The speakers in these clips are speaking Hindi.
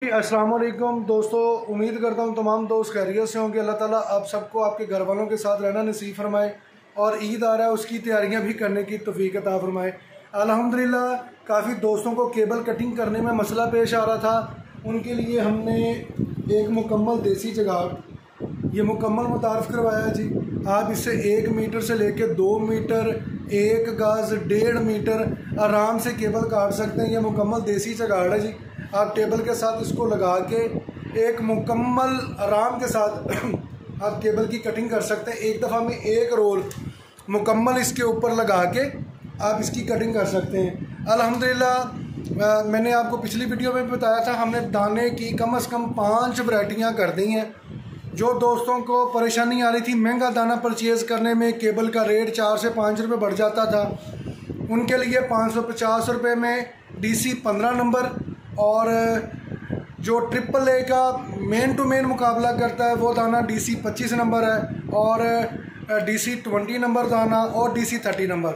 अस्सलाम वालेकुम दोस्तों, उम्मीद करता हूँ तमाम दोस्त खैरियत से होंगे। अल्लाह ताला आप सबको आपके घर वालों के साथ रहना नसीब फरमाए और ईद आ रहा है उसकी तैयारियां भी करने की तौफीक अता फरमाए। अल्हम्दुलिल्लाह काफ़ी दोस्तों को केबल कटिंग करने में मसला पेश आ रहा था, उनके लिए हमने एक मुकम्मल देसी जुगाड़ ये मुकम्मल मुतारफ़ करवाया जी। आप इससे 1 मीटर से लेकर 2 मीटर 1 गज 1.5 मीटर आराम से केबल काट सकते हैं। ये मुकम्मल देसी जुगाड़ है जी। आप टेबल के साथ इसको लगा के एक मुकम्मल आराम के साथ आप केबल की कटिंग कर सकते हैं। एक दफ़ा में 1 रोल मुकम्मल इसके ऊपर लगा के आप इसकी कटिंग कर सकते हैं। अल्हम्दुलिल्लाह मैंने आपको पिछली वीडियो में बताया था, हमने दाने की कम से कम 5 वैरायटियाँ कर दी हैं। जो दोस्तों को परेशानी आ रही थी महंगा दाना परचेज़ करने में, केबल का रेट 4 से 5 रुपये बढ़ जाता था, उनके लिए 550 रुपये में DC 15 नंबर और जो AAA का मेन टू मेन मुकाबला करता है वो दाना DC 25 नंबर है और DC 20 नंबर दाना और DC 30 नंबर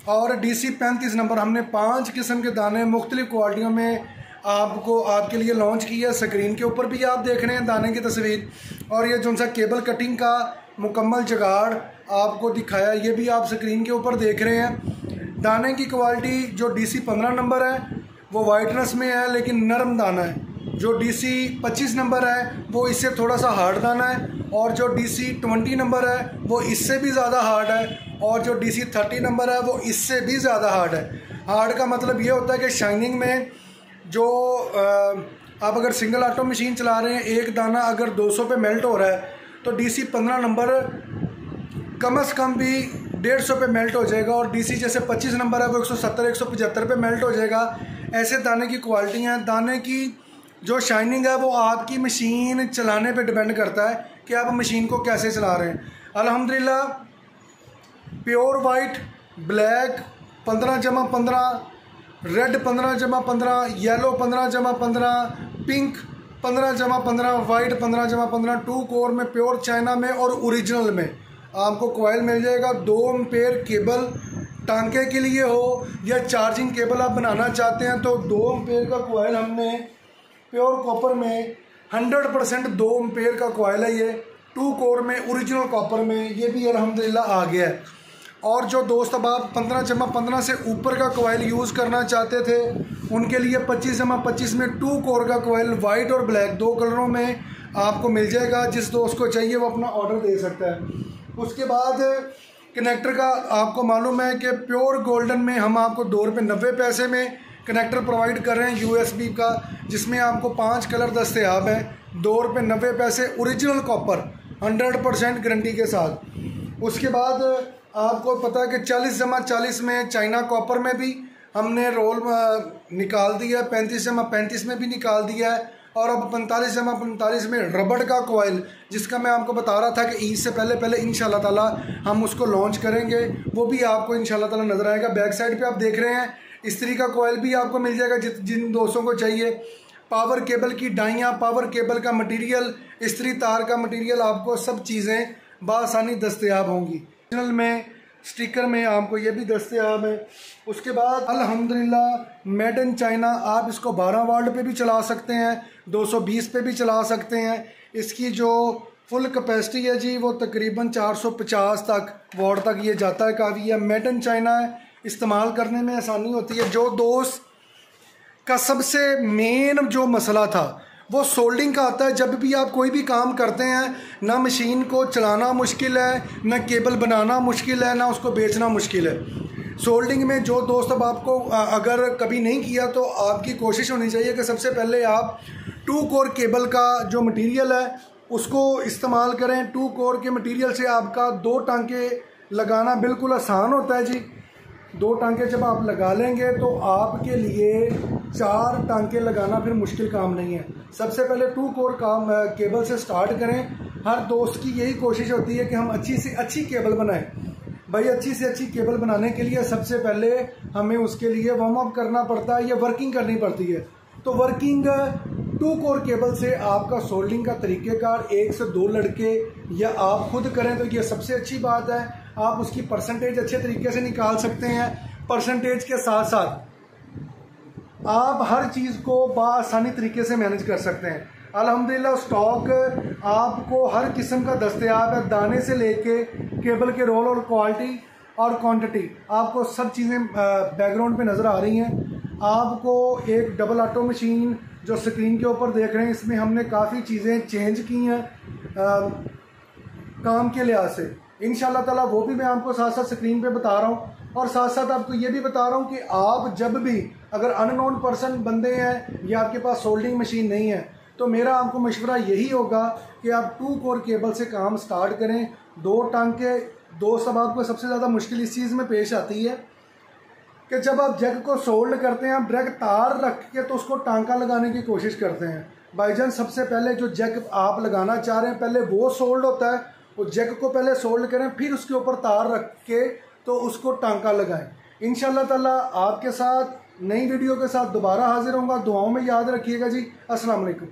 और DC 35 नंबर। हमने 5 किस्म के दाने मुख्तलिफ क्वालिटियों में आपको आपके लिए लॉन्च किया। स्क्रीन के ऊपर भी आप देख रहे हैं दाने की तस्वीर, और ये जो सा केबल कटिंग का मुकम्मल जुगाड़ आपको दिखाया ये भी आप स्क्रीन के ऊपर देख रहे हैं। दाने की क्वालिटी जो DC 15 नंबर है वो वाइटनेस में है लेकिन नरम दाना है। जो DC 25 नंबर है वो इससे थोड़ा सा हार्ड दाना है और जो DC 20 नंबर है वो इससे भी ज़्यादा हार्ड है और जो DC 30 नंबर है वो इससे भी ज़्यादा हार्ड है। हार्ड का मतलब ये होता है कि शाइनिंग में जो आप अगर सिंगल ऑटो मशीन चला रहे हैं, एक दाना अगर 200 पे मेल्ट हो रहा है तो DC 15 नंबर कम से कम भी 150 पे मेल्ट हो जाएगा और DC जैसे 25 नंबर है वो 170-175 पे मेल्ट हो जाएगा। ऐसे दाने की क्वालिटी हैं। दाने की जो शाइनिंग है वो आपकी मशीन चलाने पे डिपेंड करता है कि आप मशीन को कैसे चला रहे हैं। अल्हम्दुलिल्लाह pure white, black 15/15, red 15/15, yellow 15/15, pink 15/15, white 15/15, 2 core में प्योर चाइना में और ओरिजिनल में आपको कॉइल मिल जाएगा। 2 एम्पेयर केबल टांके के लिए हो या चार्जिंग केबल आप बनाना चाहते हैं तो 2 एम्पेयर का कॉइल हमने प्योर कॉपर में 100% 2 एम्पेयर का कॉइल है। ये 2 कोर में ओरिजिनल कॉपर में ये भी अल्हम्दुलिल्लाह आ गया है। और जो दोस्त अब आप 15/15 से ऊपर का कॉइल यूज़ करना चाहते थे उनके लिए 25/25 में 2 कोर का कॉइल वाइट और ब्लैक 2 कलरों में आपको मिल जाएगा। जिस दोस्त को चाहिए वो अपना ऑर्डर दे सकता है। उसके बाद कनेक्टर का आपको मालूम है कि प्योर गोल्डन में हम आपको 2 रुपये 90 पैसे में कनेक्टर प्रोवाइड कर रहे हैं USB का, जिसमें आपको 5 कलर दस्तयाब हैं। 2 रुपये 90 पैसे ओरिजिनल कॉपर 100% गारंटी के साथ। उसके बाद आपको पता है कि 40/40 में चाइना कॉपर में भी हमने रोल निकाल दिया है, 35/35 में भी निकाल दिया है और अब 45/45 में रबड़ का कॉइल, जिसका मैं आपको बता रहा था कि ईद से पहले इंशाल्लाह ताला हम उसको लॉन्च करेंगे, वो भी आपको इंशाल्लाह ताला नज़र आएगा। बैक साइड पे आप देख रहे हैं इस्त्री का कॉइल भी आपको मिल जाएगा जिन दोस्तों को चाहिए। पावर केबल की डाइयाँ, पावर केबल का मटीरियल, इस्त्री तार का मटीरियल, आपको सब चीज़ें बआसानी दस्तयाब होंगी। ओरिजिनल में स्टिकर में आपको ये भी दस्तयाब है। उसके बाद अल्हम्दुलिल्लाह मेड इन चाइना, आप इसको 12 वाट पे भी चला सकते हैं, 220 पे भी चला सकते हैं। इसकी जो फुल कैपेसिटी है जी वो तकरीबन 450 वाट तक ये जाता है। काफ़ी है, मेड इन चाइना है, इस्तेमाल करने में आसानी होती है। जो दोस्त का सबसे मेन जो मसला था वो सोल्डिंग का आता है। जब भी आप कोई भी काम करते हैं ना मशीन को चलाना मुश्किल है, ना केबल बनाना मुश्किल है, ना उसको बेचना मुश्किल है। सोल्डिंग में जो दोस्त अब आपको अगर कभी नहीं किया तो आपकी कोशिश होनी चाहिए कि सबसे पहले आप 2 कोर केबल का जो मटेरियल है उसको इस्तेमाल करें। 2 कोर के मटेरियल से आपका 2 टांके लगाना बिल्कुल आसान होता है जी। 2 टांके जब आप लगा लेंगे तो आपके लिए 4 टांके लगाना फिर मुश्किल काम नहीं है। सबसे पहले 2 कोर काम केबल से स्टार्ट करें। हर दोस्त की यही कोशिश होती है कि हम अच्छी से अच्छी केबल बनाएं। भाई अच्छी से अच्छी केबल बनाने के लिए सबसे पहले हमें उसके लिए वार्म अप करना पड़ता है या वर्किंग करनी पड़ती है। तो वर्किंग 2 कोर केबल से आपका सोल्डिंग का तरीक़ेकार 1 से 2 लड़के या आप खुद करें तो ये सबसे अच्छी बात है। आप उसकी परसेंटेज अच्छे तरीके से निकाल सकते हैं। परसेंटेज के साथ साथ आप हर चीज़ को बआसानी तरीके से मैनेज कर सकते हैं। अल्हम्दुलिल्लाह स्टॉक आपको हर किस्म का दस्तयाब है, दाने से लेके केबल के रोल और क्वालिटी और क्वांटिटी आपको सब चीज़ें बैकग्राउंड पे नज़र आ रही हैं। आपको एक डबल ऑटो मशीन जो स्क्रीन के ऊपर देख रहे हैं, इसमें हमने काफ़ी चीज़ें चेंज की हैं काम के लिहाज से। इंशाल्लाह ताला वो भी मैं आपको साथ साथ स्क्रीन पे बता रहा हूँ, और साथ साथ आपको ये भी बता रहा हूँ कि आप जब भी अगर अननोन पर्सन बंदे हैं या आपके पास सोल्डिंग मशीन नहीं है, तो मेरा आपको मशवरा यही होगा कि आप 2 कोर केबल से काम स्टार्ट करें। 2 टांके, 2 सब आपको सबसे ज़्यादा मुश्किल इस चीज़ में पेश आती है कि जब आप जग को सोल्ड करते हैं, आप डायरेक्ट तार रख के तो उसको टांका लगाने की कोशिश करते हैं। भाईजान सबसे पहले जो जग आप लगाना चाह रहे हैं पहले वो सोल्ड होता है, वो जग को पहले सोल्ड करें, फिर उसके ऊपर तार रख के तो उसको टांका लगाएं। इंशाल्लाह ताला आपके साथ नई वीडियो के साथ दोबारा हाजिर होऊंगा। दुआओं में याद रखिएगा जी। अस्सलाम वालेकुम।